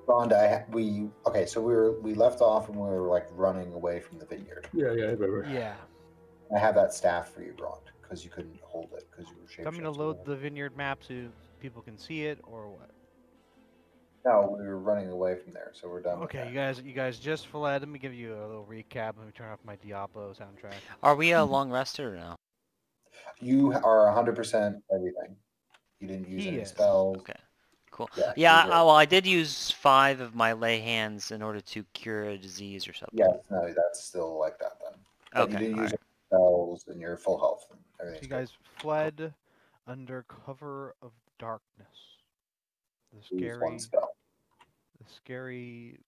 Rhonda, okay. So we left off and we were like running away from the vineyard. Yeah, I remember. Yeah. I have that staff for you, Rond, because you couldn't hold it because you were Do you want me to shapeshifting. load the vineyard map so people can see it, or what? No, we were running away from there, so we're done with Okay, that. you guys just fled. Let me give you a little recap. Let me turn off my Diablo soundtrack. Are we a long rester or no? You are 100% everything. You didn't use He any is. spells. Okay, cool. Yeah, Yeah, you're good. well, I did use 5 of my lay hands in order to cure a disease or something. Yes, no, that's still like that then. But you Okay, didn't use alright. any spells and you're full health. And So everything's you good. guys fled under cover of darkness. The Use one spell. scary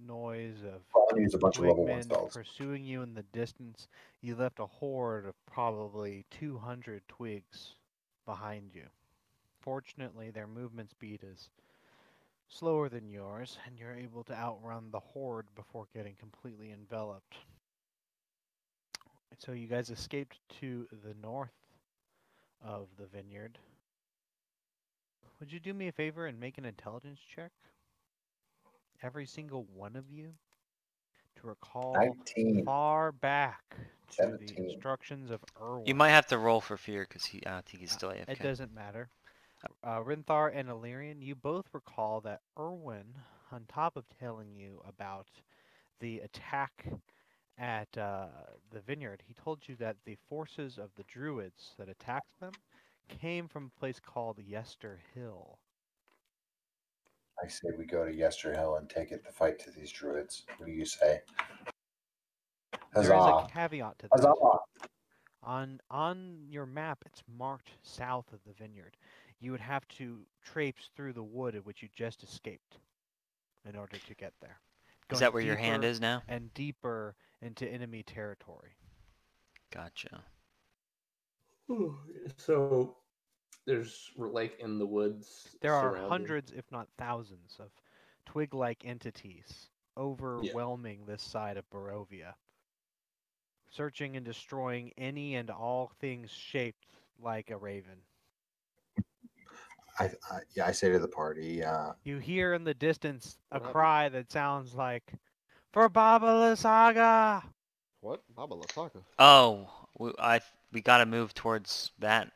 noise of I'll use a bunch of level 1 Twigmen spells. pursuing you in the distance. You left a horde of probably 200 twigs behind you. Fortunately, their movement speed is slower than yours, and you're able to outrun the horde before getting completely enveloped. So you guys escaped to the north of the vineyard. Would you do me a favor and make an intelligence check? Every single one of you, to recall 19. far back to 17. the instructions of Erwin. You might have to roll for fear because I think he's still AFK. It doesn't matter. Rinthar and Illyrian, you both recall that Erwin, on top of telling you about the attack at the vineyard, he told you that the forces of the druids that attacked them came from a place called Yester Hill. I say we go to Yester Hill and take it to fight to these druids. What do you say? There is Huzzah! a caveat to this. Huzzah! On your map, it's marked south of the vineyard. You would have to traipse through the wood at which you just escaped in order to get there. Is that where your hand is now? And deeper into enemy territory. Gotcha. So there's like in the woods. There are hundreds, if not thousands, of twig-like entities overwhelming this side of Barovia, searching and destroying any and all things shaped like a raven. I say to the party, You hear in the distance a cry that sounds like, "For Baba Lysaga!" What? Baba Lysaga? Oh, we gotta move towards that.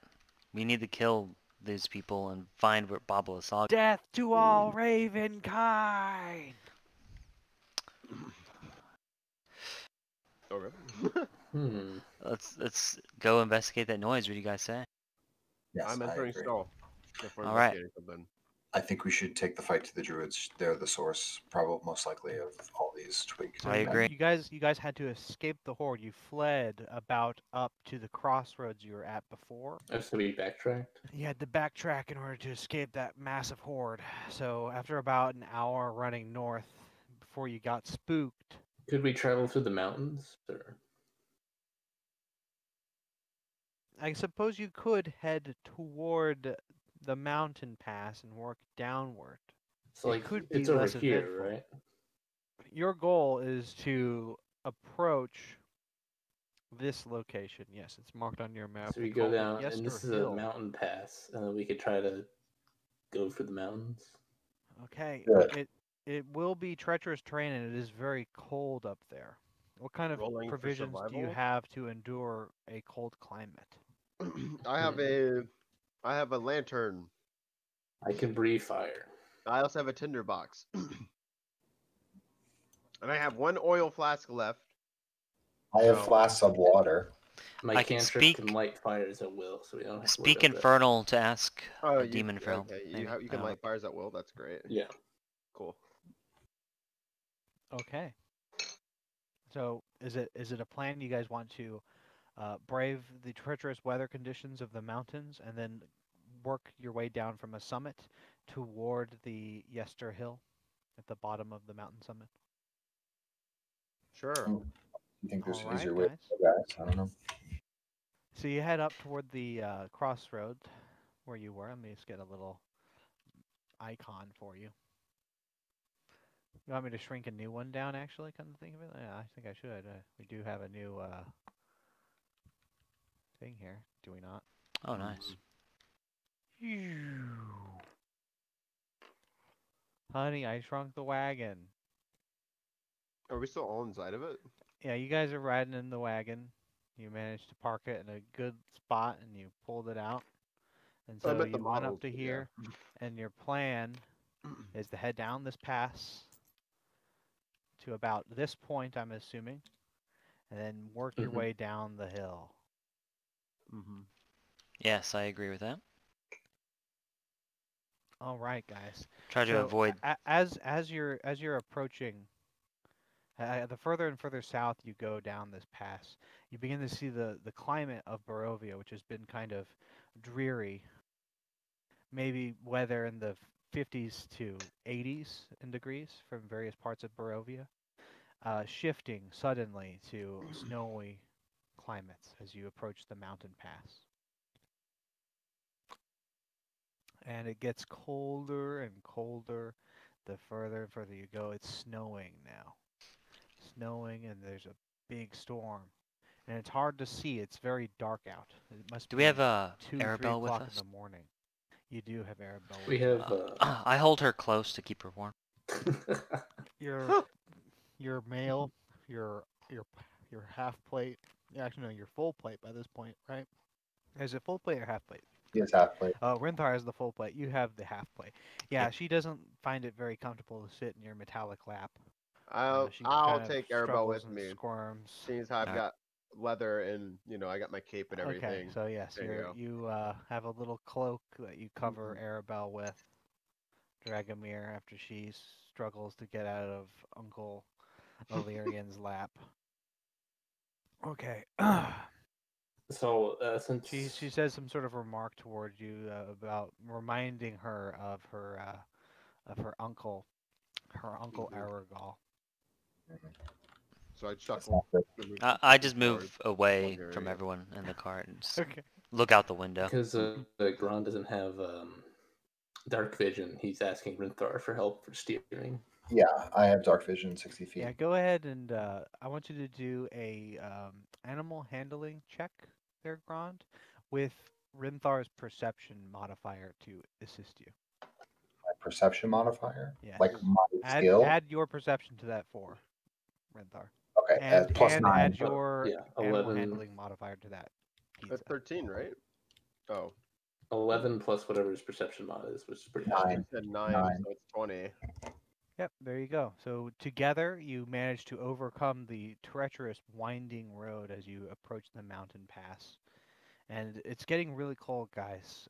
We need to kill these people and find where Baba Lysaga. Death to all Ravenkind! Okay. Let's go investigate that noise. What do you guys say? yes, I'm entering stealth. All right. I think we should take the fight to the druids. They're the source, probably most likely, of all these twigs. I agree. You guys had to escape the horde. You fled about up to the crossroads you were at before. Oh, so we backtracked? You had to backtrack in order to escape that massive horde. So after about an hour running north, before you got spooked. Could we travel through the mountains? Or? I suppose you could head toward the mountain pass and work downward. So like, it's over here, right? Your goal is to approach this location. Yes, it's marked on your map. So we go down, and this is a mountain pass, and then we could try to go for the mountains. Okay, it will be treacherous terrain, and it is very cold up there. What kind of provisions do you have to endure a cold climate? I have a lantern. I can breathe fire. I also have a tinder box. And I have one oil flask left. I have flasks of water. My cantrip can light fires at will, so we don't have to speak Infernal to ask a demon for help. Okay, you can light fires at will. That's great. Yeah. Cool. Okay. So is it a plan you guys want to brave the treacherous weather conditions of the mountains and then work your way down from a summit toward the Yester Hill at the bottom of the mountain summit? Sure. You think there's an easier way to go, guys? I don't know. So you head up toward the crossroad where you were. Let me just get a little icon for you. You want me to shrink a new one down, actually, come to think of it? Yeah, I think I should. We do have a new thing here, do we not? Oh, nice. Honey, I Shrunk the Wagon. Are we still all inside of it? Yeah, you guys are riding in the wagon. You managed to park it in a good spot and you pulled it out. And I'm so at the you went up models, to but here, and your plan is to head down this pass to about this point, I'm assuming, and then work your Mhm. way down the hill. Mm-hmm. Yes, I agree with that. All right, guys. Try to So avoid. as you're approaching, the further and further south you go down this pass, you begin to see the climate of Barovia, which has been kind of dreary. Maybe weather in the 50s to 80s in degrees from various parts of Barovia, shifting suddenly to snowy climates as you approach the mountain pass. And it gets colder and colder the further and further you go. It's snowing now. Snowing, and there's a big storm. And it's hard to see. It's very dark out. It must Do be we have a 2, 3 Arabelle with o'clock us? in the morning. You do have Arabelle. We with have. you. I hold her close to keep her warm. Your male, your half plate. Actually, no, your full plate by this point, right? Is it full plate or half plate? He is half plate. Oh, Rinthar has the full plate. You have the half plate. Yeah, she doesn't find it very comfortable to sit in your metallic lap. I'll She I'll kind of take Arabelle struggles with and me. squirms. Seeing as how I've Alright. got leather and I got my cape and everything. Okay, so yes, There you you have a little cloak that you cover Arabelle with. Dragomir, after she struggles to get out of Uncle Illyrian's lap. Okay. So since She says some sort of remark towards you about reminding her of her uncle Aragal. So I That's chuckle. not good. I just forward. move away There from you go. everyone in the cart and just Okay. look out the window. because Gron doesn't have dark vision, he's asking Rinthar for help for steering. Yeah, I have dark vision 60 feet. Yeah, go ahead and I want you to do a animal handling check there, Grond, with Rinthar's perception modifier to assist you. My perception modifier? Yes. Like my skill? Add your perception to that 4, Rinthar. Okay, And, plus and 9. add your Yeah, animal 11. handling modifier to that. That's 13, right? Oh, 11 plus whatever his perception mod is, which is pretty high. 9. I said 9, 9. so it's 20. Yep, there you go. So together you manage to overcome the treacherous winding road as you approach the mountain pass. And it's getting really cold, guys.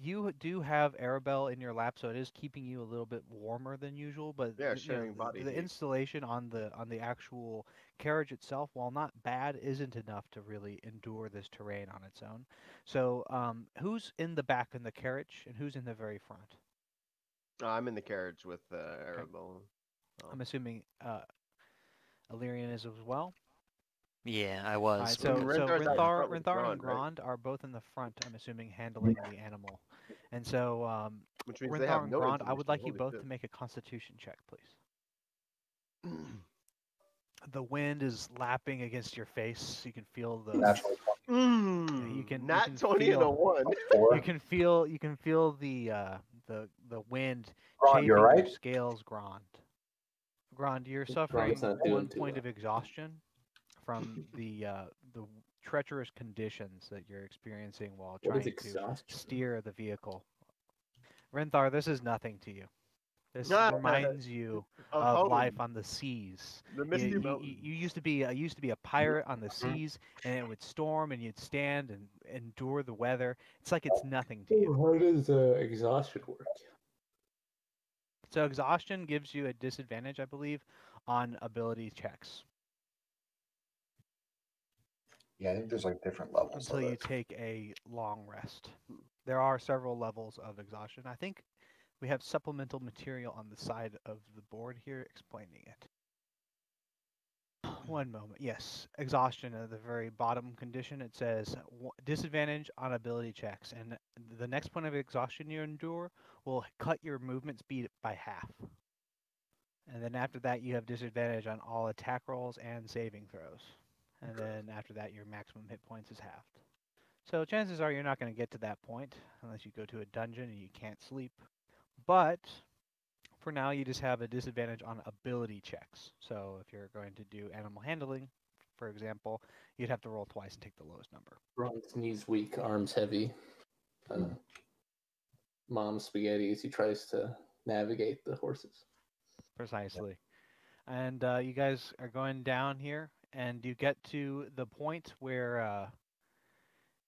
You do have Arabelle in your lap, so it is keeping you a little bit warmer than usual. But Yeah, the, sharing body the heat. installation on the actual carriage itself, while not bad, isn't enough to really endure this terrain on its own. So, who's in the back in the carriage, and who's in the very front? I'm in the carriage with Arabelle. I'm assuming Illyrian is as well. Yeah, I was. Alright, with so her. Rinthar's out front with Rinthar and Grond, right? Grond are both in the front, I'm assuming, handling the animal. And so, Which means they Rinthar have and no Grond, I would intuition, like you holy both shit. to make a constitution check, please. The wind is lapping against your face. You can feel the Natural you can Nat 20 and a feel 1. 4. you can feel the wind Grond, chafing you're your right. scales, Grond. Grond, you're Grond's suffering not doing 1 too point well. of exhaustion from the treacherous conditions that you're experiencing while What is trying to exhaustion? steer the vehicle. Rinthar, this is nothing to you. This Ah, reminds you Of of home. life on the seas. The Misty You Mountains. used to be a pirate on the seas, and it would storm, and you'd stand and endure the weather. It's like it's nothing to you. How does exhaustion work? So exhaustion gives you a disadvantage, I believe, on ability checks Yeah, I think there's like different levels until of you it. take a long rest. There are several levels of exhaustion. I think we have supplemental material on the side of the board here explaining it. One moment. Yes, exhaustion at the very bottom condition. It says disadvantage on ability checks, and the next point of exhaustion you endure will cut your movement speed by half. And then after that, you have disadvantage on all attack rolls and saving throws. And then after that, your maximum hit points is halved. So chances are you're not going to get to that point unless you go to a dungeon and you can't sleep, but for now, you just have a disadvantage on ability checks. So if you're going to do animal handling, for example, you'd have to roll twice and take the lowest number. Ron's knees weak, arms heavy. Mom spaghetti as he tries to navigate the horses. Precisely. And you guys are going down here, and you get to the point where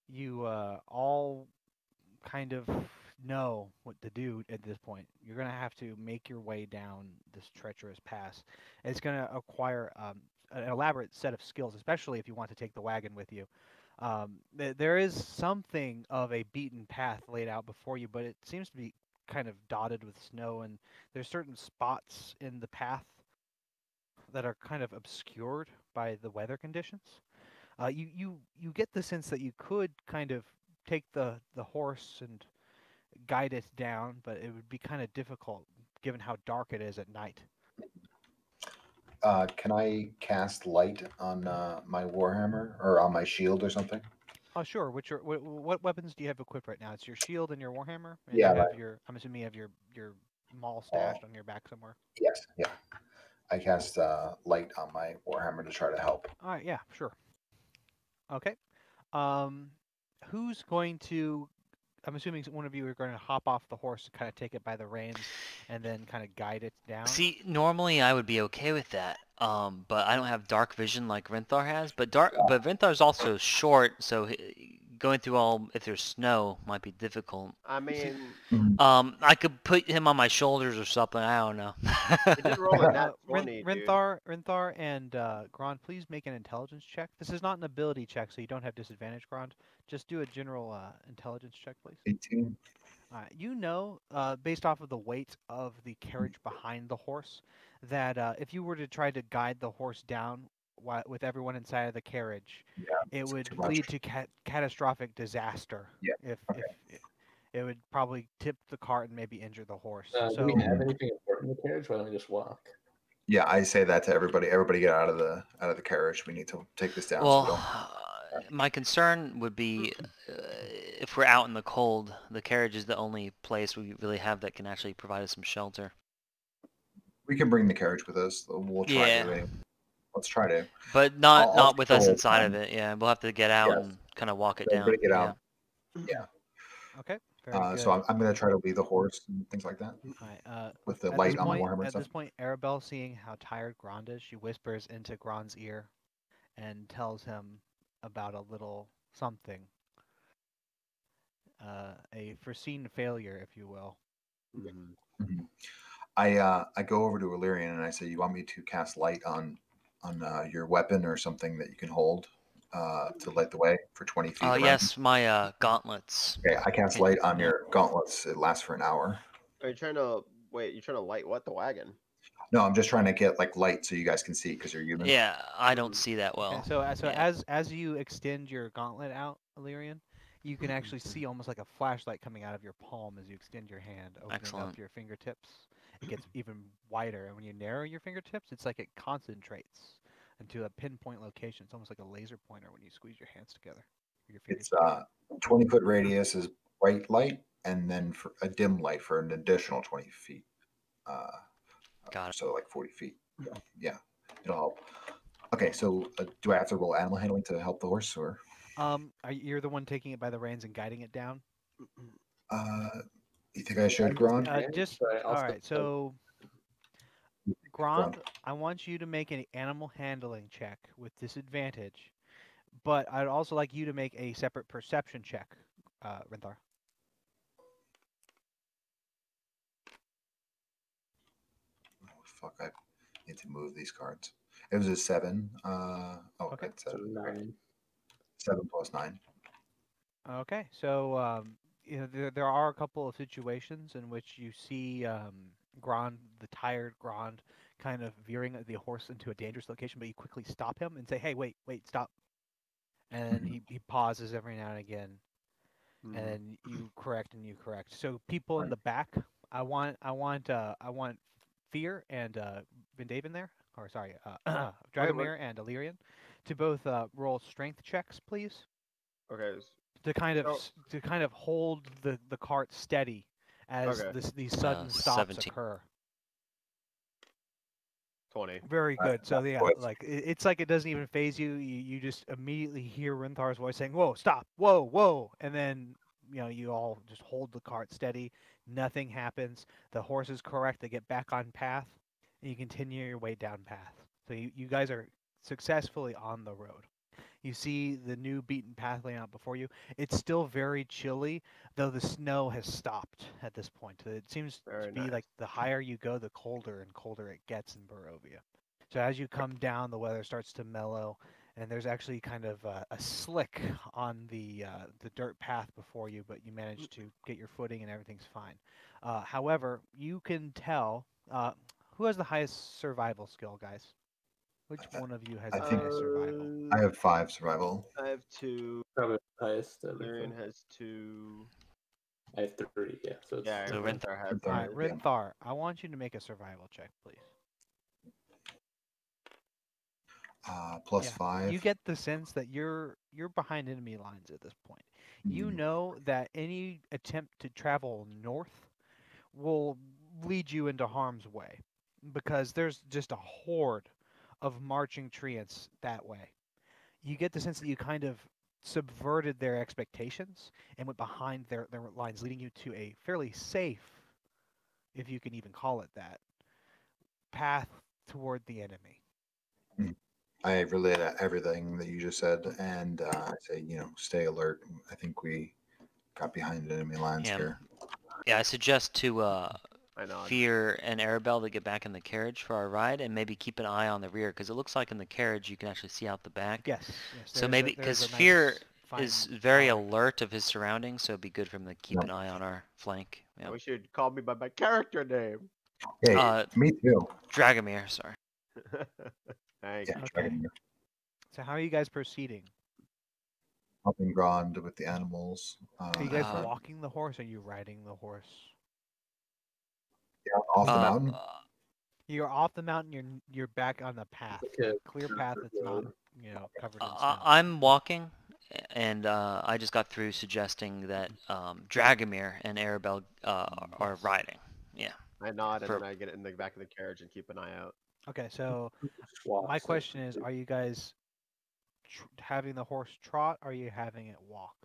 you all kind of know what to do at this point. You're going to have to make your way down this treacherous pass. It's going to acquire an elaborate set of skills, especially if you want to take the wagon with you. There is something of a beaten path laid out before you, but it seems to be kind of dotted with snow, and there's certain spots in the path that are kind of obscured by the weather conditions. You get the sense that you could kind of take the horse and guide it down, but it would be kind of difficult given how dark it is at night. Can I cast light on my warhammer or on my shield or something? Oh, sure. What weapons do you have equipped right now? It's your shield and your warhammer. And Yeah, you have right. I'm assuming you have your maul stashed on your back somewhere. Yes. Yeah. I cast light on my warhammer to try to help. All right. Yeah. Sure. Okay. Who's going to? I'm assuming one of you are going to hop off the horse and kind of take it by the reins, and then kind of guide it down. See, normally I would be okay with that, but I don't have dark vision like Rinthar has. But Rinthar's also short, so going through if there's snow might be difficult. I mean, I could put him on my shoulders or something. I don't know. it did roll a nat 20, dude. Rinthar and Grond, please make an intelligence check. This is not an ability check, so you don't have disadvantage, Grond. Just do a general intelligence check, please. 18. You know, based off of the weight of the carriage behind the horse, that if you were to try to guide the horse down with everyone inside of the carriage, it would lead to catastrophic disaster. Yeah. If it would probably tip the cart and maybe injure the horse. Do we have anything important in the carriage? Why don't we just walk? Yeah, I say that to everybody. Everybody get out of the carriage. We need to take this down. Well, my concern would be if we're out in the cold, the carriage is the only place we really have that can actually provide us some shelter. We can bring the carriage with us. We'll try to. Let's try to. But not with us inside of it. Yeah, we'll have to get out and kind of walk it down. Everybody get out. Yeah. Okay. Very So good. I'm going to try to lead the horse and things like that. All right, with the at light this on the point- warhammer and At stuff. this point, Arabelle, seeing how tired Grond is, she whispers into Grond's ear and tells him about a little something. A foreseen failure, if you will. Mhm. I go over to Illyrian and I say, "You want me to cast light on your weapon or something that you can hold to light the way for 20 feet?" around?" Yes, my gauntlets. Okay, I cast light on your gauntlets. It lasts for an hour. Are you trying to wait? You're trying to light what? The wagon? No, I'm just trying to get like light so you guys can see because you're human. Yeah, I don't see that Okay, well. so yeah. as you extend your gauntlet out, Illyrian, you can actually see almost like a flashlight coming out of your palm as you extend your hand, opening up Excellent. your fingertips. It gets even wider, and when you narrow your fingertips, it's like it concentrates into a pinpoint location. It's almost like a laser pointer when you squeeze your hands together. Your It's fingertips. 20-foot radius is bright light, and then for a dim light for an additional 20 feet. Got it. So like 40 feet. Yeah, it'll help. Okay, so do I have to roll animal handling to help the horse, or? You're the one taking it by the reins and guiding it down. You think I should, Gron? All right. So, Grond, I want you to make an animal handling check with disadvantage, but I'd also like you to make a separate perception check, Rinthar. Oh, fuck! I need to move these cards. It was a 7. Okay. Good, 7. 9. 7 plus 9. Okay, so there are a couple of situations in which you see Grond, the tired Grond, kind of veering the horse into a dangerous location, but you quickly stop him and say, "Hey, wait, stop!" And then he pauses every now and again, and then you correct. So people in the back, I want Fear and Vindhaven there, or sorry, Dragomir and Illyrian, to both roll strength checks, please. Okay. To kind of hold the cart steady as Okay. these sudden stops 17. occur. 20. Very good. So yeah, voice. like it's like it doesn't even phase you. You just immediately hear Rinthar's voice saying, "Whoa, stop! Whoa, whoa!" And then you all just hold the cart steady. Nothing happens. The horse is correct. They get back on path, and you continue your way down path. So you guys are successfully on the road. You see the new beaten path laying out before you. It's still very chilly, though the snow has stopped at this point. It seems Very to be nice. like the higher you go, the colder and colder it gets in Barovia. So as you come down, the weather starts to mellow, and there's actually kind of a slick on the dirt path before you, but you manage to get your footing and everything's fine. However, you can tell who has the highest survival skill, guys. Which one of you has I the think- highest survival? I have 5 survival. I have 2. Probably the highest. Lyrian has 2. I have 3. Yeah. So it's Yeah, So Rinthar has Rinthar. All right, 3. Yeah. Rinthar, I want you to make a survival check, please. Plus Yeah, 5. You get the sense that you're behind enemy lines at this point. You Mhm. know that any attempt to travel north will lead you into harm's way because there's just a horde of marching treants that way. You get the sense that you kind of subverted their expectations and went behind their lines, leading you to a fairly safe, if you can even call it that, path toward the enemy. I relate everything that you just said, and I say, stay alert. I think we got behind enemy lines Yeah. here. Yeah, I suggest to I know. Fear and Arabelle to get back in the carriage for our ride, and maybe keep an eye on the rear, because it looks like in the carriage you can actually see out the back. Yes. So maybe because Fear is very alert. alert of his surroundings, so it'd be good for him to keep Yep. an eye on our flank. I Yeah. wish you'd call me by my character name. Hey, me too. Dragomir, sorry. Thank Yeah, you. Okay. Dragon, So how are you guys proceeding? helping Grond with the animals. Are you guys Uh, walking the horse? Or are you riding the horse? off the mountain. You're off the mountain. You're back on the path, Okay. clear path that's not covered in snow. I'm walking, and I just got through suggesting that Dragomir and Arabelle are riding. Yeah. I nod and For- then I get in the back of the carriage and keep an eye out. Okay, so Just walk, my so- question is: are you guys having the horse trot? Or are you having it walk?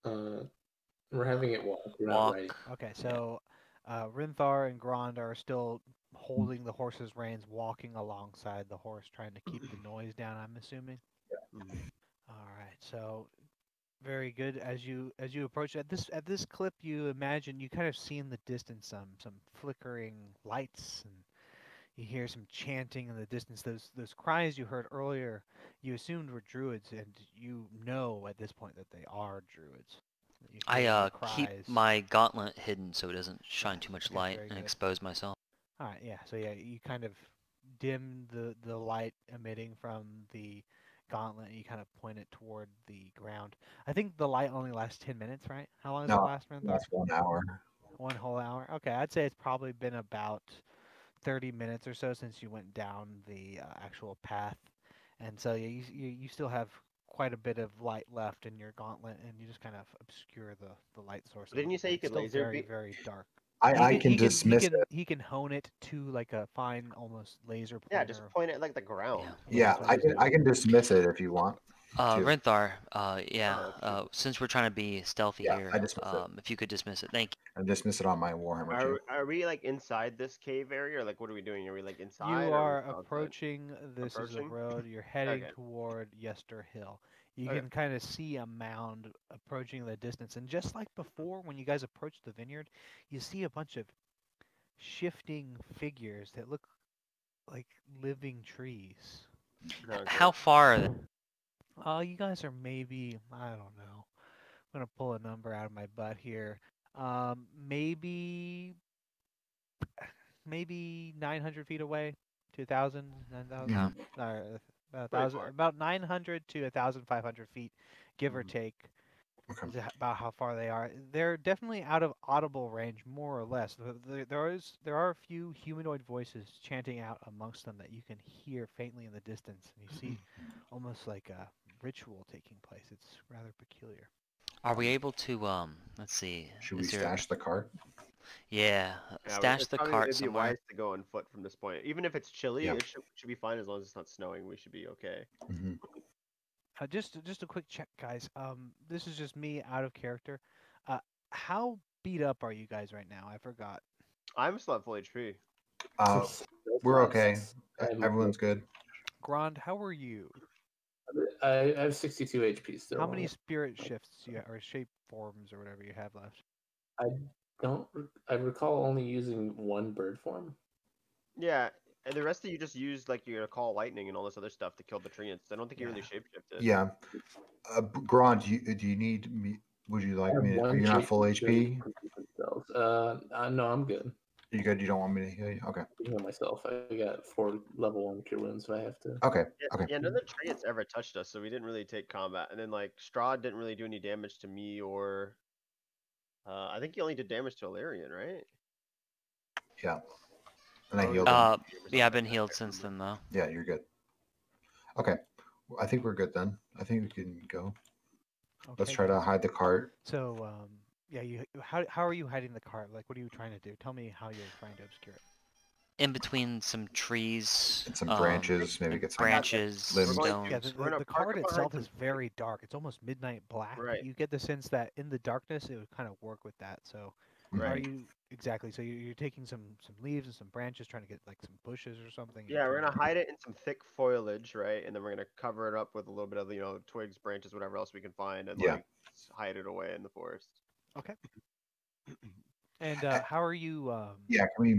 We're having it walk. We're not Walk. riding. Okay, so Rinthar and Grond are still holding the horse's reins, walking alongside the horse, trying to keep the noise down. I'm assuming. Mhm. All right, so very good. As you approach at this clip, you imagine you kind of see in the distance some flickering lights, and you hear some chanting in the distance. Those cries you heard earlier, you assumed were druids, and you know at this point that they are druids. You hear I the keep cries. my gauntlet hidden so it doesn't shine too much Okay, light very and good. expose myself. All right, yeah. So yeah, you kind of dim the light emitting from the gauntlet, and you kind of point it toward the ground. I think the light only lasts 10 minutes, right? How long does it No, last, Rinthar? That's 1 hour. 1 whole hour. Okay, I'd say it's probably been about 30 minutes or so since you went down the actual path, and so you still have quite a bit of light left in your gauntlet, and you just kind of obscure the light source. a Didn't you little say bit. you It's could still laser very beam? very dark. I can dismiss it. He can hone it to like a fine, almost laser pointer. Yeah, just point it like the ground. Yeah, that's what I can dismiss it if you want. Two. Rinthar, yeah, Oh, since we're trying to be stealthy Yeah, here, I dismiss it. if you could dismiss it, thank you. I dismiss it on my Warhammer too. Are we like inside this cave area, or like what are we doing? Are we like inside? You or are outside? approaching. This is the Approaching? road. You're heading Okay. toward Yester Hill. You Okay. can kind of see a mound approaching the distance, and just like before, when you guys approached the vineyard, you see a bunch of shifting figures that look like living trees. Okay. How far are they? You guys are maybe, I don't know. I'm gonna pull a number out of my butt here. Maybe 900 feet away to 1,000, 9,000. Yeah. Or about Pretty 1,000, far. about 900 to 1,500 feet, give or Mhm. take. Okay. Is about how far they are. They're definitely out of audible range, more or less. There are a few humanoid voices chanting out amongst them that you can hear faintly in the distance, and you see almost like a ritual taking place. It's rather peculiar. Are we able to, let's see, Should we is there, stash the cart? Yeah, Yeah, stash it's the probably, cart it'd be somewhere. wise to go on foot from this point. Even if it's chilly, Yeah. it should be fine as long as it's not snowing. We should be okay. Hmm. Just a quick check, guys. This is just me out of character. How beat up are you guys right now? I forgot. I'm still at full HP. We're okay. I'm- Everyone's good. Grand, how are you? I have 62 HP still. How many spirit shifts you or shape forms or whatever you have left? I recall only using one bird form. Yeah, and the rest of you just used like your call lightning and all this other stuff to kill the treants. I don't think you really shapeshifted. Yeah. Grant, do you need me? Would you like me? Are you not full HP? No, I'm good. You good? You don't want me to heal you? Okay. I can heal myself. I got 4 level 1 cure wounds, so I have to. Okay. Yeah, Okay. yeah, none of the treants ever touched us, so we didn't really take combat. And then like Strahd didn't really do any damage to me or I think he only did damage to Illyrian, right? Yeah. And I Oh, healed yeah. him. Yeah, I've been healed since then though. Yeah, you're good. Okay. I think we're good then. I think we can go. Let's Okay, try to guys. hide the cart. So, yeah, how are you hiding the cart? Like, what are you trying to do? Tell me how you're trying to obscure it. In between some trees, And some branches, maybe and get some branches, limbs. stones. Yeah, the, We're gonna the park cart it behind itself some is very dark. It's almost midnight black. Right. You get the sense that in the darkness it would kind of work with that. So, are Right. you exactly? So you're taking some leaves and some branches, trying to get like some bushes or something. and Yeah, we're trying gonna to- hide it in some thick foliage, right? And then we're gonna cover it up with a little bit of twigs, branches, whatever else we can find, and Yeah. like hide it away in the forest. Okay. And how are you? Yeah, can we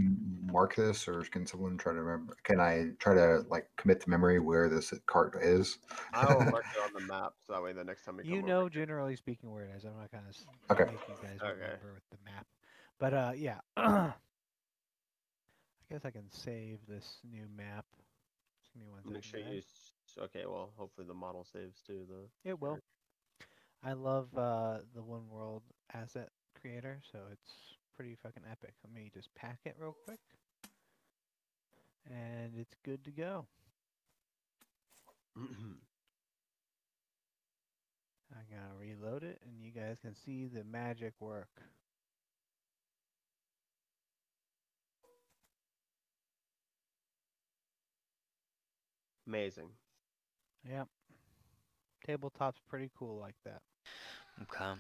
mark this, or can someone try to remember? Can I try to like commit to memory where this cart is? I will mark it on the map so that way the next time we come You over know, here- generally speaking, where it is. I'm not gonna Okay. make you guys Okay. remember with the map, but yeah. I guess I can save this new map. Just give me one Make second, sure guys. okay, well, hopefully the model saves too. It will. I love the One World asset creator, so it's pretty fucking epic. Let me just pack it real quick. And it's good to go. I'm gonna reload it, and you guys can see the magic work. Amazing. Yep. Tabletop's pretty cool like that. Okay.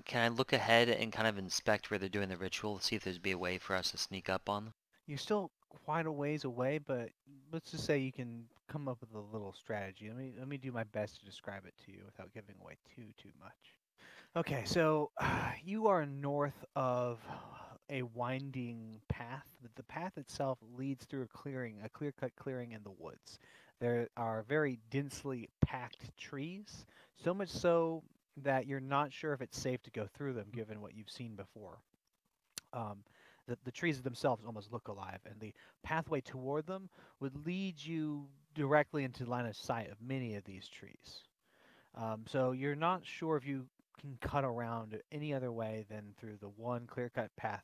Can I look ahead and kind of inspect where they're doing the ritual to see if there's be a way for us to sneak up on them? You're still quite a ways away, but let's just say you can come up with a little strategy. Let me do my best to describe it to you without giving away too much. Okay, so you are north of a winding path. The path itself leads through a clear-cut clearing in the woods. There are very densely packed trees, so much so that you're not sure if it's safe to go through them, given what you've seen before. The trees themselves almost look alive, and the pathway toward them would lead you directly into line of sight of many of these trees. So you're not sure if you can cut around any other way than through the one clear-cut path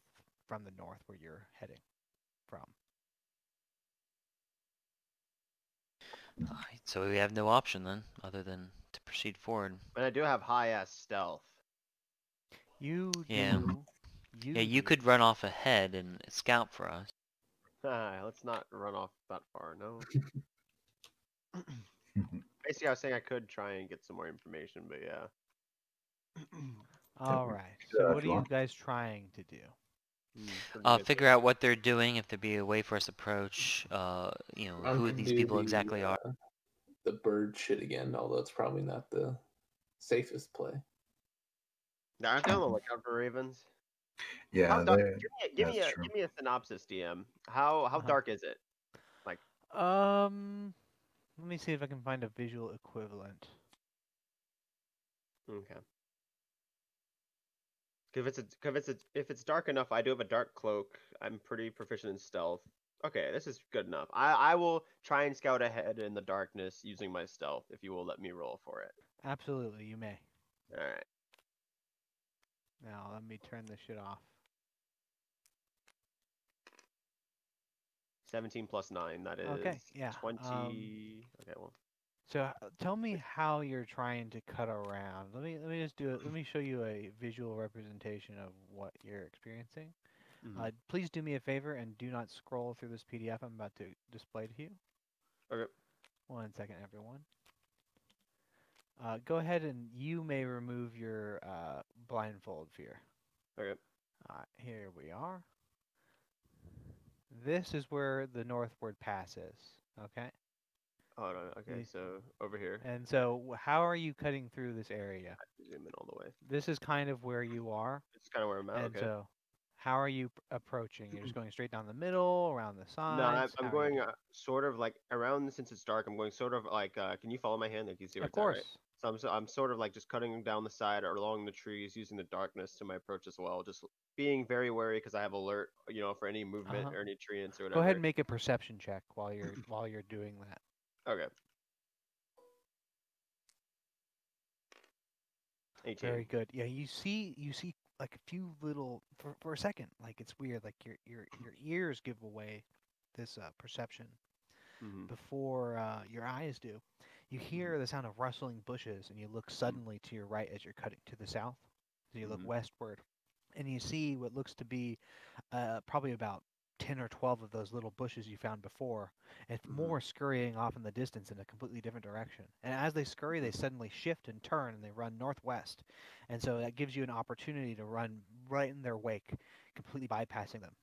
from the north where you're heading from. Alright, so we have no option then, other than to proceed forward. But I do have high ass stealth. You Yeah. do. Yeah, you do. could run off ahead and scout for us. Let's not run off that far, no. Basically, I was saying I could try and get some more information, but yeah. All right. do So that what if are you you want. guys trying to do? Figure out what they're doing, if there be a way for us to approach, who these people exactly are. The bird shit again, although it's probably not the safest play. Now, aren't they on the lookout for ravens? Yeah, How dark, they- give me that's a true. give me a synopsis, DM. How dark is it? Let me see if I can find a visual equivalent. Okay. If it's dark enough, I do have a dark cloak. I'm pretty proficient in stealth. Okay, this is good enough. I will try and scout ahead in the darkness using my stealth if you will let me roll for it. Absolutely, you may. All right. Now let me turn this shit off. 17 plus 9. That is Okay, yeah, 20. Okay, well. So tell me how you're trying to cut around. Let me just do it. Let me show you a visual representation of what you're experiencing. Mhm. Please do me a favor and do not scroll through this PDF I'm about to display to you. Okay. 1 second, everyone. Go ahead and you may remove your blindfold fear. Okay. Here we are. This is where the northward pass is. Okay. Hold on. Okay. You- So over here. And so, how are you cutting through this area? Zoom in all the way. This is kind of where you are. This is kind of where I'm at. And Okay. so, how are you approaching? You're just going straight down the middle, around the No, I'm, sides. I'm How are you going doing? sort of like around since it's dark. I'm going sort of like. Can you follow my hand? Like you see where Of it's at, right? course. So I'm sort of like just cutting down the side or along the trees, using the darkness to my approach as well. Just being very wary because I have alert, for any movement Uh-huh. or any treants or Go ahead whatever. and make a perception check while you're doing that. Okay. 18. Very good. Yeah, you see like a few little for a second, like it's weird, like your ears give away this perception Mm-hmm. before your eyes do. You hear the sound of rustling bushes, and you look suddenly to your right as you're cutting to the south. So you look Mhm. westward, and you see what looks to be probably about 10 or 12 of those little bushes you found before, and more scurrying off in the distance in a completely different direction. And as they scurry, they suddenly shift and turn, and they run northwest. And so that gives you an opportunity to run right in their wake, completely bypassing them.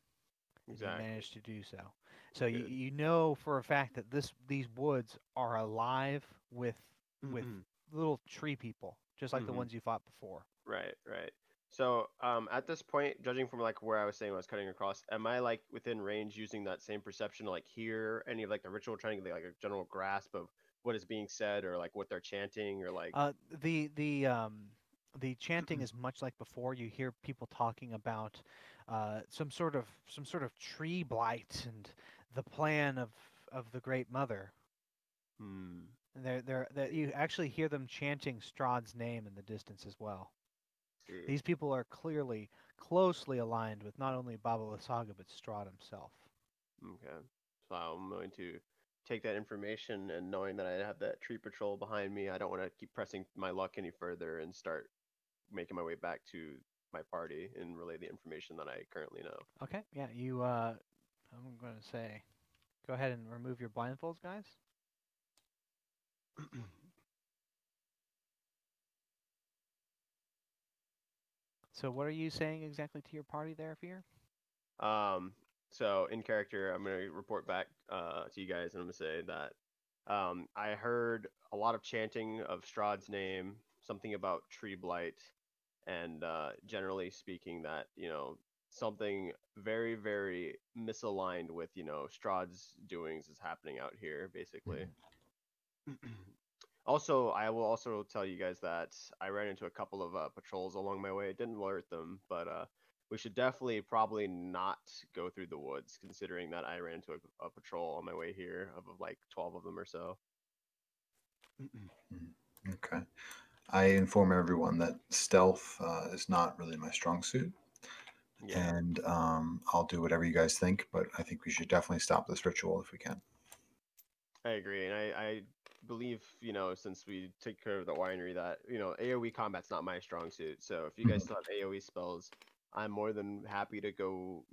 And you Exactly. manage to do so. So you, Good. you know for a fact that these woods are alive with Mhm. little tree people, just like the Mhm. ones you fought before. Right, right. So, at this point, judging from like where I was saying when I was cutting across, am I like within range using that same perception to like hear any of like the ritual, trying to get like a general grasp of what is being said or like what they're chanting or like? The chanting is much like before. You hear people talking about some sort of tree blight and the plan of the Great Mother. Hmm. And you actually hear them chanting Strahd's name in the distance as well. See. These people are clearly closely aligned with not only Baba Lysaga but Strahd himself. Okay. So I'm going to take that information and knowing that I have that tree patrol behind me, I don't want to keep pressing my luck any further and start making my way back to my party and relay the information that I currently know. Okay, yeah, I'm going to say, go ahead and remove your blindfolds, guys. So what are you saying exactly to your party there, Fear? So in character, I'm gonna report back to you guys, and I'm gonna say that I heard a lot of chanting of Strahd's name, something about tree blight, and generally speaking, that something very, very misaligned with Strahd's doings is happening out here, basically. Also, I will also tell you guys that I ran into a couple of patrols along my way. It didn't alert them, but we should definitely probably not go through the woods, considering that I ran into a patrol on my way here of like 12 of them or so. Okay. I inform everyone that stealth is not really my strong suit, Yeah, and I'll do whatever you guys think, but I think we should definitely stop this ritual if we can. I agree, and I believe since we take care of the winery that AOE combat's not my strong suit. So if you guys still have AOE spells, I'm more than happy to go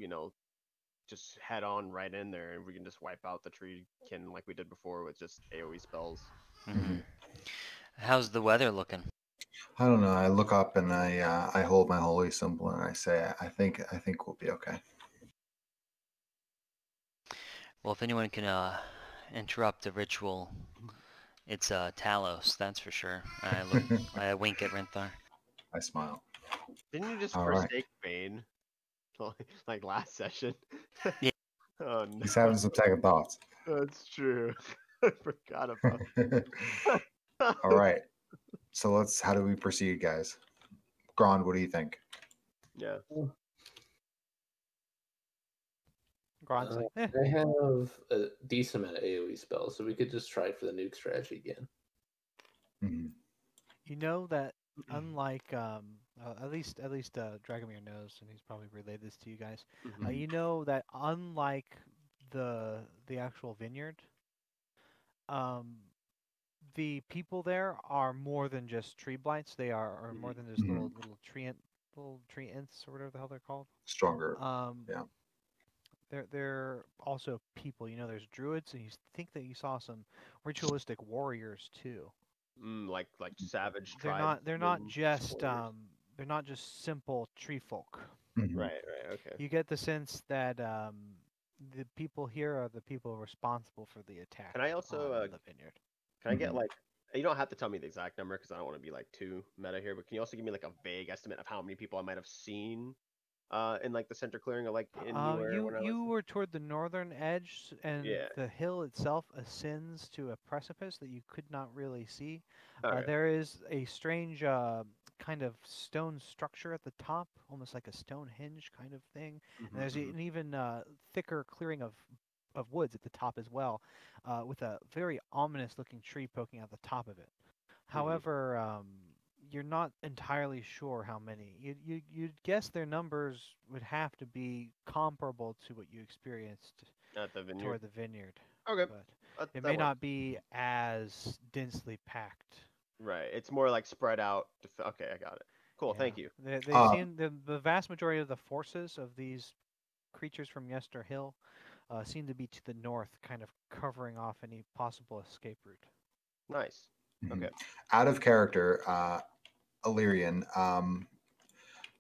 just head on right in there, and we can just wipe out the tree kin like we did before with just AOE spells. Hmm. How's the weather looking? I don't know. I look up and I hold my holy symbol and I say, I think we'll be okay. Well, if anyone can interrupt the ritual, it's Talos, that's for sure. I wink at Renthar. I smile. Didn't you just All right. forsake Bane like last session? Yeah. Oh no, He's having some second thoughts. that's true. I forgot about. All right. So how do we proceed, guys? Grond, what do you think? Yeah. Grond's like, eh. I have a decent amount of AoE spells, so we could just try for the nuke strategy again. Mhm. You know that unlike at least Dragomir knows, and he's probably relayed this to you guys. Mhm. You know that unlike the actual vineyard, the people there are more than just tree blights. They are more than just Mhm. little tree ants or whatever the hell they're called. Stronger. Yeah. They're also people. You know, there's druids, and you think that you saw some ritualistic warriors too. Like savage They're tribes. not. They're not just simple tree folk. Mhm. Right. Okay. You get the sense that the people here are the people responsible for the attack Can I also on the vineyard. can I get Mhm. like you don't have to tell me the exact number because I don't want to be like too meta here, but can you also give me like a vague estimate of how many people I might have seen in like the center clearing or like anywhere when I was You were toward the northern edge, and Yeah. the hill itself ascends to a precipice that you could not really see. Okay. There is a strange kind of stone structure at the top, almost like a stone hinge kind of thing. And there's Mhm. an even thicker clearing of woods at the top as well, with a very ominous-looking tree poking out the top of it. However, you're not entirely sure how many. You'd guess their numbers would have to be comparable to what you experienced At the vineyard. toward the vineyard, Okay. but it That may works. not be as densely packed. Right. It's more like spread out. Okay, I got it. Cool. Yeah. Thank you. They Uh, seem the vast majority of the forces of these creatures from Yester Hill seem to be to the north, kind of covering off any possible escape route. Nice. Mhm. Okay. Out of character, Illyrian.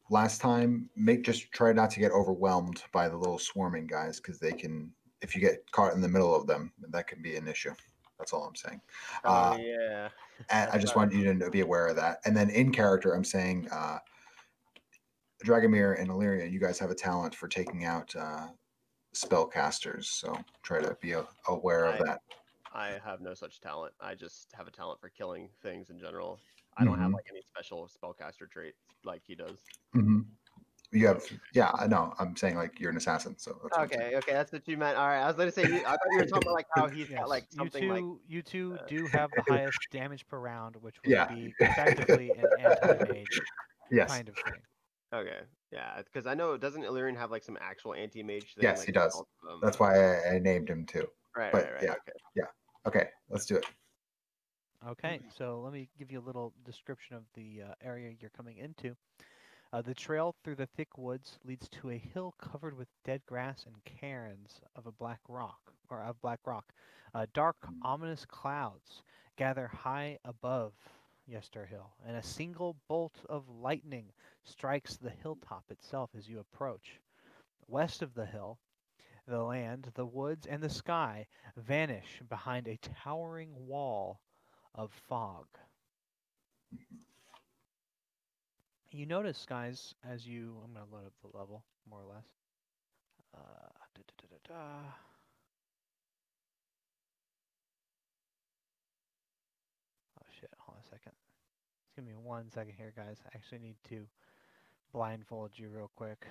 Last time, just try not to get overwhelmed by the little swarming guys because they can. If you get caught in the middle of them, that can be an issue. That's all I'm saying. Oh yeah. And I That's just not- want you to be aware of that. And then in character, I'm saying Dragomir and Illyria, you guys have a talent for taking out spellcasters. So try to be aware of that. I have no such talent. I just have a talent for killing things in general. I don't have Mhm. like any special spellcaster traits like he does. Mm-hmm. You have, yeah, I know. I'm saying like you're an assassin, so that's what I'm saying. Okay, that's what you meant. All right, I was going to say. I thought you were talking about like how he's Yes, got like something like. you two do have the highest damage per round, which would Yeah. be effectively an anti-mage Yes, kind of thing. Okay, yeah, because I know doesn't Illyrian have like some actual anti-mage thing? yes, like, he does. That's why I named him too. Right, but right. yeah. Okay. Okay, let's do it. Okay, so let me give you a little description of the area you're coming into. The trail through the thick woods leads to a hill covered with dead grass and cairns of black rock. Dark, ominous clouds gather high above Yester Hill, and a single bolt of lightning strikes the hilltop itself as you approach. West of the hill, the land, the woods, and the sky vanish behind a towering wall of fog. You notice, guys, as you... I'm going to load up the level, more or less. Oh, shit. Hold on a second. Just give me 1 second here, guys. I actually need to blindfold you real quick.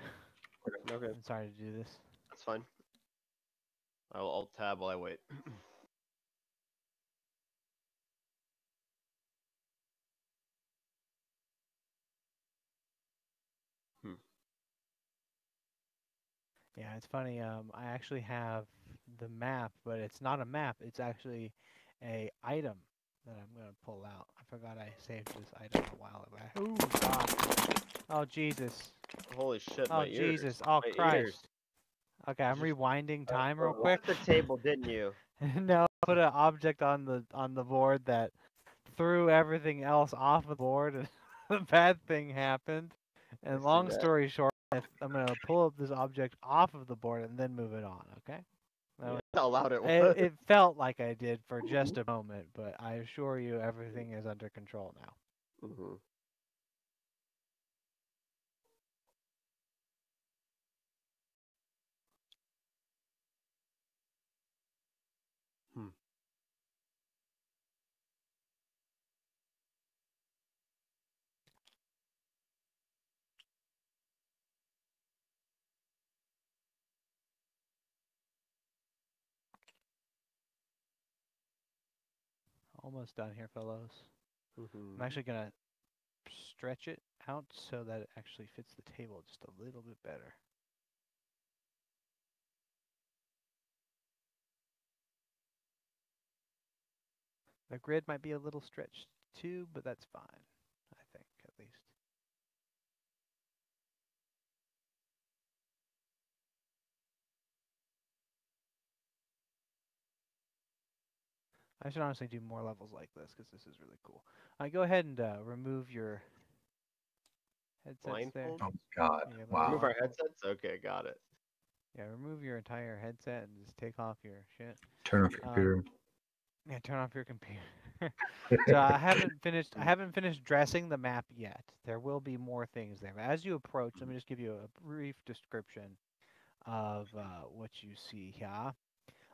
Okay, I'm sorry to do this. that's fine. I'll tab while I wait. Yeah, it's funny. I actually have the map, but it's not a map. It's actually a item that I'm gonna pull out. I forgot I saved this item a while back. Oh God! Oh Jesus! Holy shit, Oh my ears. Jesus! Oh My Christ! ears. Okay, I'm Just- rewinding time real quick. Off the table, didn't you? No, put an object on the board that threw everything else off the board, and the bad thing happened. I And see long that. story short, I'm gonna pull up this object off of the board and then move it on. Okay? Yeah, how loud it was. It felt like I did for just a moment, but I assure you, everything is under control now. Mm-hmm. Almost done here, fellows. Mm-hmm. I'm actually gonna stretch it out so that it actually fits the table just a little bit better. The grid might be a little stretched too, but that's fine, I think, at least. I should honestly do more levels like this because this is really cool. Go ahead and remove your headsets there. Blindfold? Oh God! Yeah, let me Wow. Remove our blindfold. headsets? Okay, got it. Yeah, remove your entire headset and just take off your shit. Turn off your computer. Yeah, turn off your computer. So I haven't finished dressing the map yet. There will be more things there. But as you approach, let me just give you a brief description of what you see here. I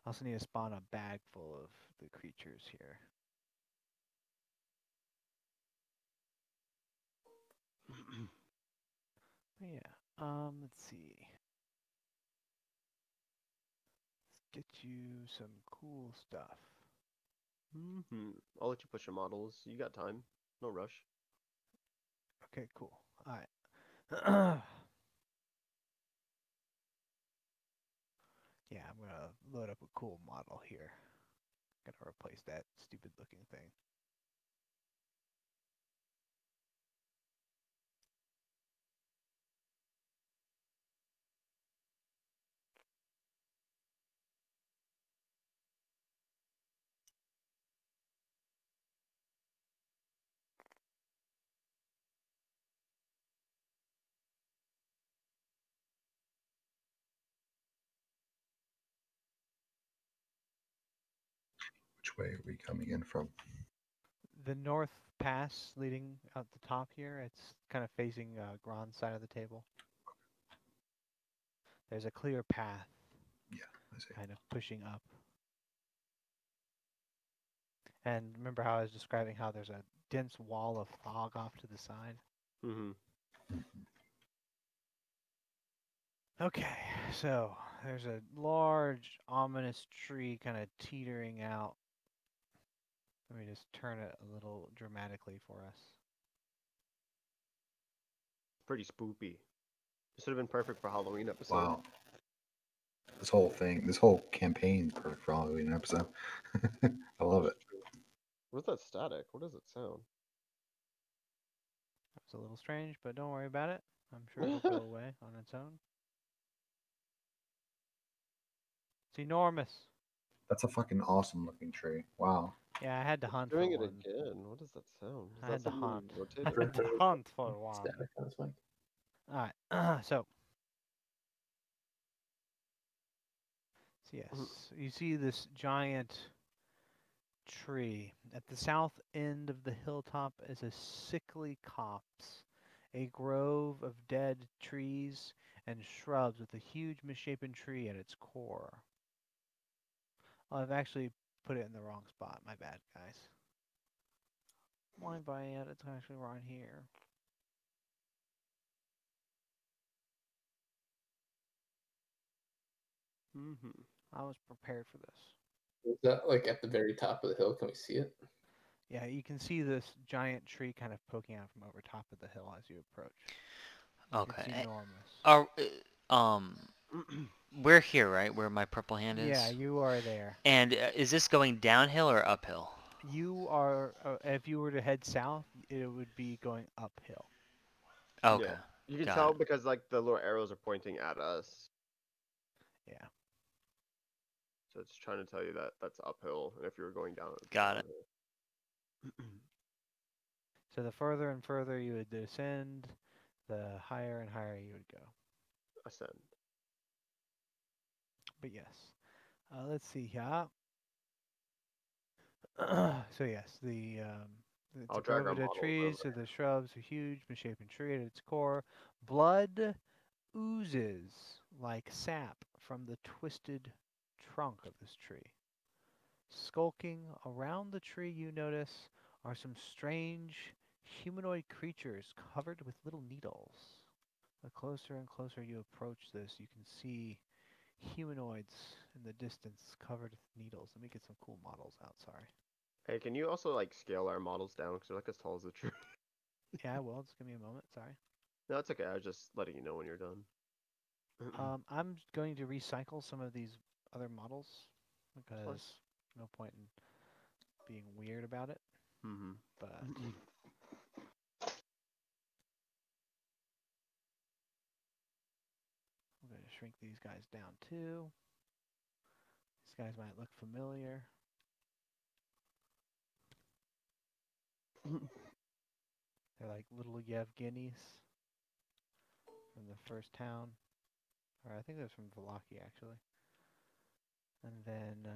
also need to spawn a bag full of the creatures here. But yeah, let's see. Let's get you some cool stuff. I'll let you push your models. You got time. No rush. Okay, cool. All right. Yeah, I'm gonna load up a cool model here. Gonna replace that stupid looking thing. Which way are we coming in from? The north pass leading out the top here, it's kind of facing Gron's side of the table. There's a clear path I see. kind of pushing up. And remember how I was describing how there's a dense wall of fog off to the side? Okay, so there's a large, ominous tree kind of teetering out. Let me just turn it a little dramatically for us. Pretty spoopy. This would have been perfect for Halloween episode. Wow. This whole campaign's perfect for Halloween episode. I love it. What's that static? What does it sound? It's a little strange, but don't worry about it. I'm sure it'll go away on its own. It's enormous. That's a fucking awesome looking tree. Wow. Yeah, I had to hunt for Doing it one. again. What does that sound? Is I that had to something you hunt. rotated? I had to hunt for one. Static on his mic. All right. So yes, you see this giant tree. At the south end of the hilltop is a sickly copse, a grove of dead trees and shrubs with a huge misshapen tree at its core. Oh, I've actually put it in the wrong spot. My bad, guys. My bad. It's actually right here. I was prepared for this. Is that like at the very top of the hill? Can we see it? Yeah, you can see this giant tree kind of poking out from over top of the hill as you approach. Okay. It's enormous. We're here, right? Where my purple hand is? Yeah, you are there. And is this going downhill or uphill? You are, if you were to head south, it would be going uphill. Okay. Yeah. You can Got tell it. because like the little arrows are pointing at us. Yeah. So it's trying to tell you that that's uphill, and if you were going down, it's Got it. downhill. So the further and further you would descend, the higher and higher you would go. Ascend. But yes. Let's see here. So yes, it's I'll a drag grove our of dead models trees, so the shrubs are huge, misshapen tree at its core. Blood oozes like sap from the twisted trunk of this tree. Skulking around the tree, you notice, are some strange humanoid creatures covered with little needles. The closer and closer you approach this, you can see humanoids in the distance covered with needles. Let me get some cool models out, sorry. Hey, can you also like scale our models down because they're like as tall as the tree? Yeah, I will. Just give me a moment, sorry. No, it's okay. I was just letting you know when you're done. I'm going to recycle some of these other models because no point in being weird about it, Mm-hmm. but I'm going to shrink these guys down too. These guys might look familiar. They're like little Yevgenis from the first town. Or I think that's from Valaki, actually. And then,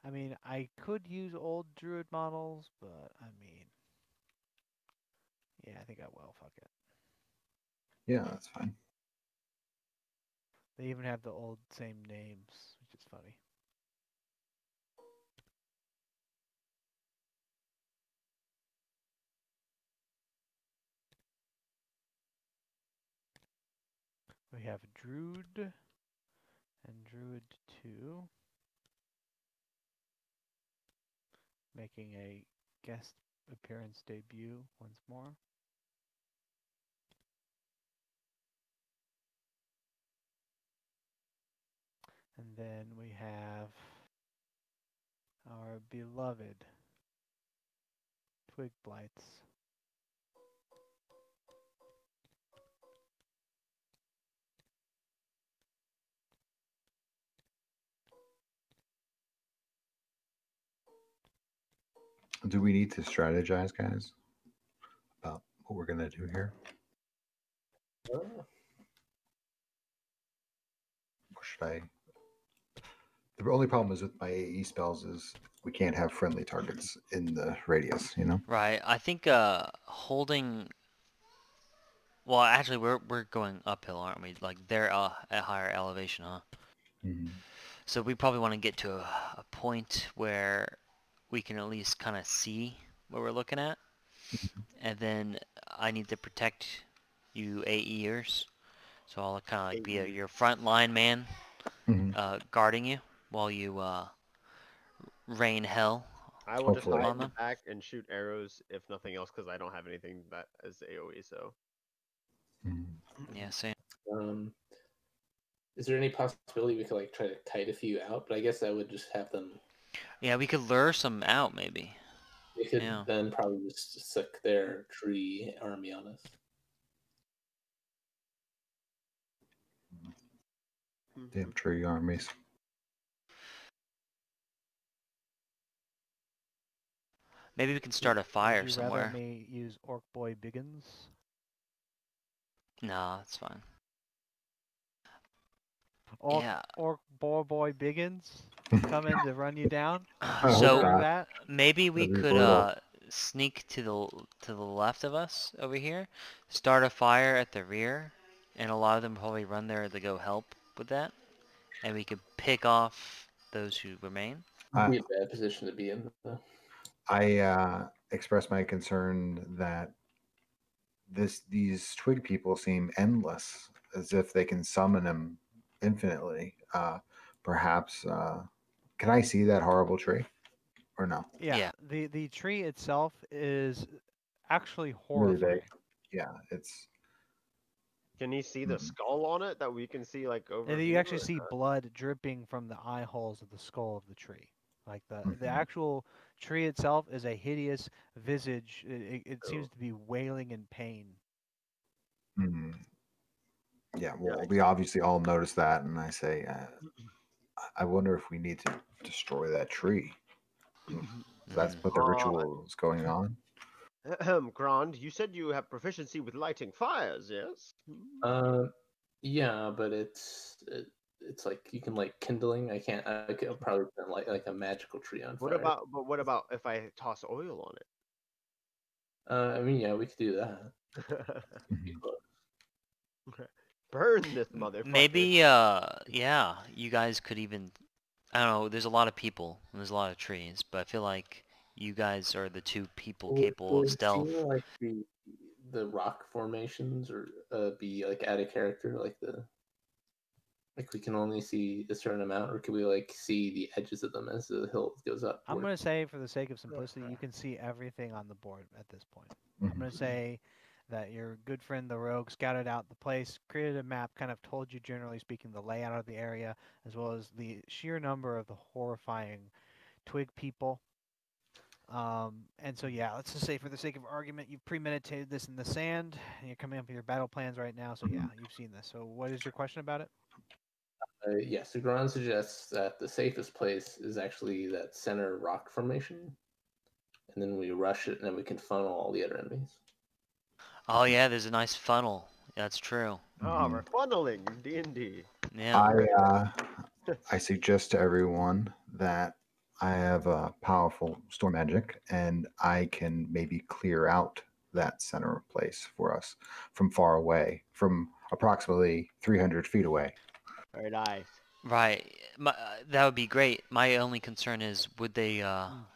I mean, I could use old druid models, but I mean, yeah, I think I will. Fuck it. Yeah, that's fine. They even have the old same names, which is funny. We have Druid and Druid 2 making a guest appearance debut once more. And then we have our beloved Twig Blights. Do we need to strategize, guys, about what we're gonna do here? Or should I? The only problem is with my AE spells is we can't have friendly targets in the radius, you know? Right. I think holding. Well, actually, we're going uphill, aren't we? Like they're at higher elevation, huh? Mm-hmm. So we probably want to get to a point where we can at least kind of see what we're looking at, and then I need to protect you AEers, so I'll kind of like be your front line man, guarding you while you rain hell. I will just Hopefully. hide On in the them. back and shoot arrows if nothing else, because I don't have anything that is AOE. So Yeah, same. Is there any possibility we could like try to kite a few out? But I guess that would just have them. Yeah, we could lure some out maybe. They could Yeah. then probably just sick their tree army on us. Damn tree armies. Maybe we can start a fire Would you somewhere. rather me use Orc Boy Biggins? No, that's fine. Orc, Yeah. Orc Boy Biggins coming to run you down? hope So not. That? maybe we That'd be could brutal. sneak to the left of us over here, start a fire at the rear, and a lot of them probably run there to go help with that, and we could pick off those who remain. It'd be a bad position to be in, though. I expressed my concern that these twig people seem endless, as if they can summon them infinitely. Perhaps can I see that horrible tree, or no? Yeah. The tree itself is actually Really horrifying. big. Yeah, it's. can you see the skull on it that we can see like over? And you actually see blood dripping from the eye holes of the skull of the tree. Like the actual tree itself is a hideous visage. It seems to be wailing in pain. Mm. Yeah, well, we obviously all noticed that, and I say, I wonder if we need to destroy that tree. That's what the ritual is going on. Grand, you said you have proficiency with lighting fires, yes? Yeah, but it's like you can like kindling. I could probably put like a magical tree on fire. What about if I toss oil on it? I mean, yeah, we could do that. Burn this motherfucker. Maybe yeah, you guys could even, I don't know, there's a lot of people and there's a lot of trees, but I feel like you guys are the two people capable of stealth. Would like the rock formations or be like out of character, like we can only see a certain amount, or could we like see the edges of them as the hill goes up? I'm going to say, for the sake of simplicity, you can see everything on the board at this point. I'm going to say that your good friend the rogue scouted out the place, created a map, kind of told you generally speaking the layout of the area, as well as the sheer number of the horrifying twig people. And so yeah, let's just say for the sake of argument, you've premeditated this in the sand, and you're coming up with your battle plans right now. So yeah, you've seen this. So what is your question about it? Yes, Gron suggests that the safest place is actually that center rock formation, and then we rush it, and then we can funnel all the other enemies. Oh yeah, there's a nice funnel. That's true. Oh, we're funneling D&D. Yeah. I suggest to everyone that I have a powerful storm magic, and I can maybe clear out that center place for us from far away, from approximately 300 feet away. Very nice. Right. That would be great. My only concern is, would they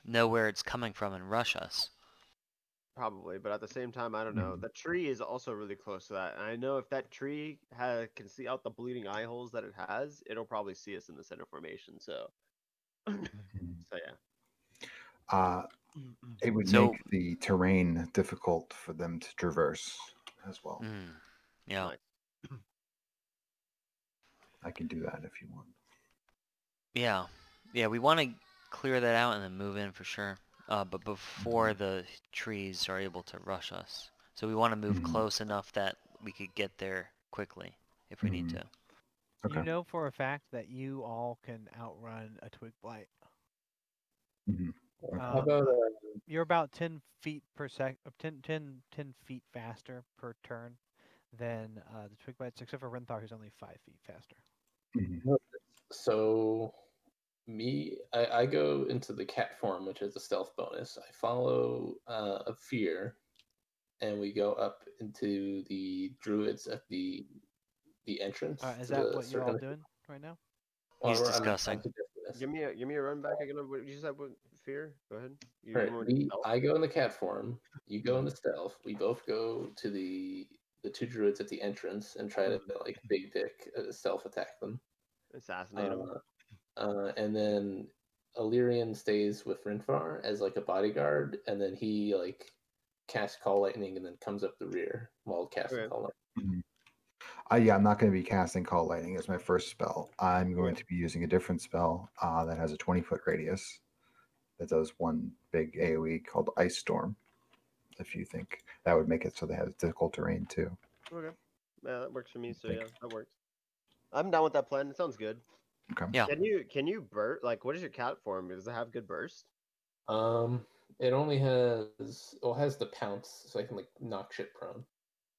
know where it's coming from and rush us? Probably, but at the same time, I don't know. The tree is also really close to that, and I know if that tree can see out the bleeding eye holes that it has, it'll probably see us in the center formation. So, so yeah. It would make the terrain difficult for them to traverse as well. Yeah. Nice. I can do that if you want. Yeah. Yeah, we want to clear that out and then move in for sure. But before the trees are able to rush us. So we want to move close enough that we could get there quickly if we need to. Okay. You know for a fact that you all can outrun a twig blight. How about you're about 10 feet per 10 feet faster per turn than the twig blights, except for Renthar, who's only 5 feet faster. So I go into the cat form, which is a stealth bonus. I follow a fear, and we go up into the druids at the entrance. Is that what you're all doing right now? He's discussing. Give me a run back again. What did you say? What fear? Go ahead. I go in the cat form. You go in the stealth. We both go to the two druids at the entrance and try to like big dick stealth attack them. Assassinate them. And then Illyrian stays with Rinfar as like a bodyguard, and then he like casts Call Lightning and then comes up the rear while casting Call Lightning. Yeah, I'm not going to be casting Call Lightning as my first spell. I'm going to be using a different spell that has a 20-foot radius that does one big AoE called Ice Storm. If you think that would make it so they have difficult terrain too. Okay. Yeah, that works for me. So yeah, that works. I'm down with that plan. It sounds good. Okay. Yeah. Can you burst? Like, what is your cat form? Does it have good burst? It only has the pounce, so I can like knock shit prone.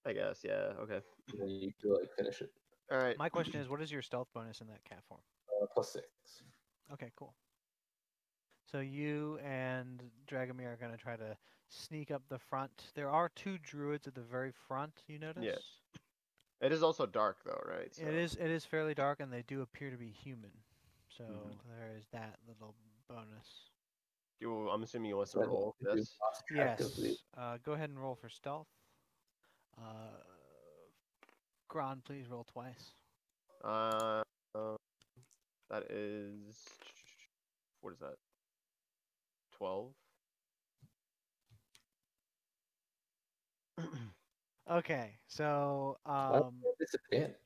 I guess. Yeah. Okay. And then you can like finish it. All right. My question is, what is your stealth bonus in that cat form? +6. Okay, cool. So you and Dragomir are going to try to sneak up the front. There are 2 druids at the very front, you notice? Yeah. It is also dark though, right? So. It is fairly dark, and they do appear to be human. So there is that little bonus. I'm assuming you want to roll this. Yes. Go ahead and roll for stealth. Gron, please roll twice. That is, what is that? 12. Okay, so Disadvantage.